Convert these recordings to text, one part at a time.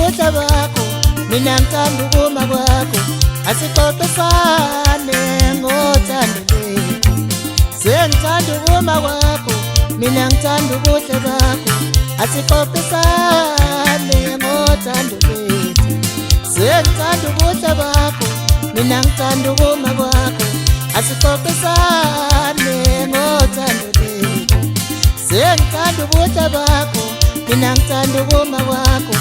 ubuhle bakho, mina ngithanda ukuma kwakho. Asixoxisane ngothando lwethu. Sengithanda ukuma kwakho, mina ngithanda ubuhle bakho. Asixoxisane ngothando lwethu. Sengithanda ubuhle bakho, mina ngithanda ukuma kwakho. Asixoxisane ngothando lwethu. Sengithanda ubuhle bakho, mina ngithanda ukuma kwakho.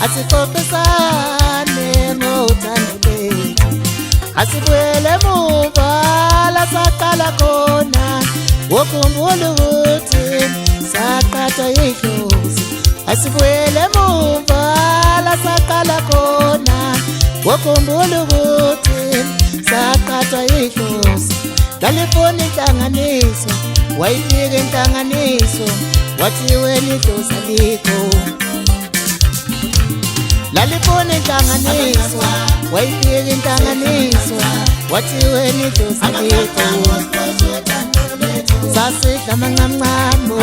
Asixoxisane ngothando lwethu. Asibuyele emuva la saqala khona, ukhumbule ukuthi saqathwa yidlozi. Asibuyele emuva la saqala khona, ukhumbule ukuthi saqathwa yidlozi. Lalifuna inhlanganiso, wayifika inhlanganiso, wathi wena idlozi alikho. Lalifuna inhlanganiso, wayifika inhlanganiso, wathi wena idlozi alikho. Sasidla amanqamqamo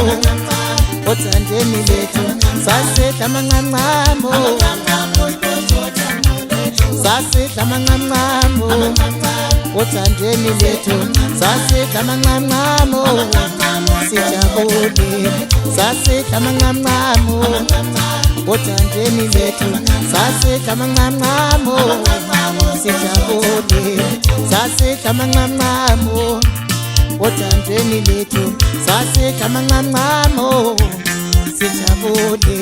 othandweni lethu, sasidla amanqamqamo, sasidla amanqamqamo othandweni lethu, sasidla amanqamqamo sijabule. Sasidla amanqamqamo othandweni lethu, sasidla amanqamqamo sijabule. Sasidla amanqamqamo othandweni lethu, sasidla amanqamqamo sijabule.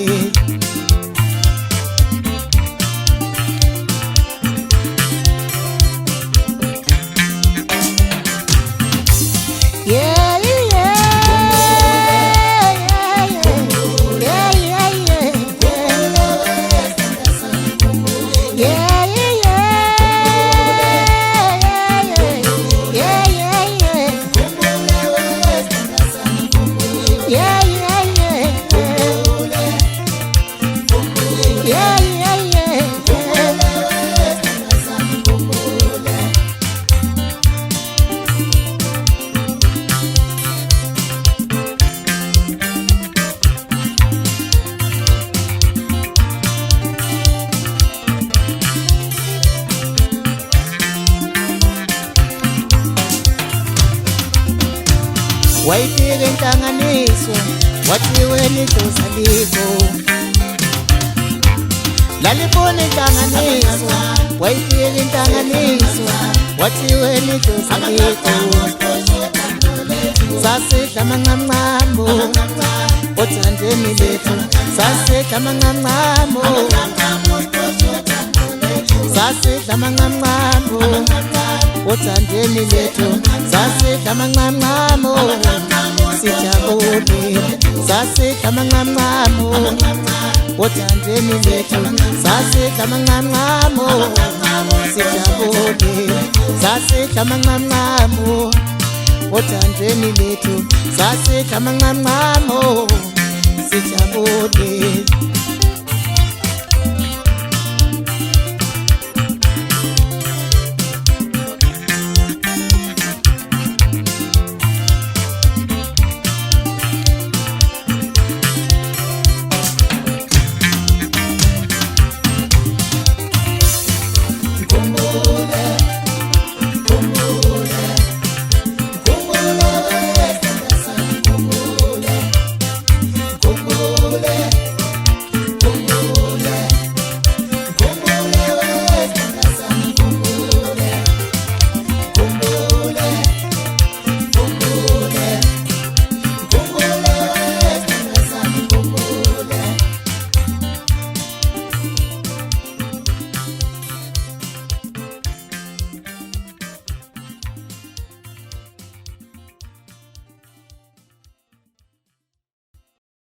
Wayifika inhlanganiso, wathi wena idlozi alikho. Lalifuna inhlanganiso, wayifika inhlanganiso, wathi wena idlozi alikho. Sasidla amanqamqamo othandweni lethu, sasidla amanqamqamo, sasidla amanqamqamo othandweni lethu, sasidla amanqamqamo sijabule. Sasidla amanqamqamo othandweni lethu, sasidla amanqamqamo sijabule. Sasidla amanqamqamo othandweni lethu, sasidla amanqamqamo sijabule.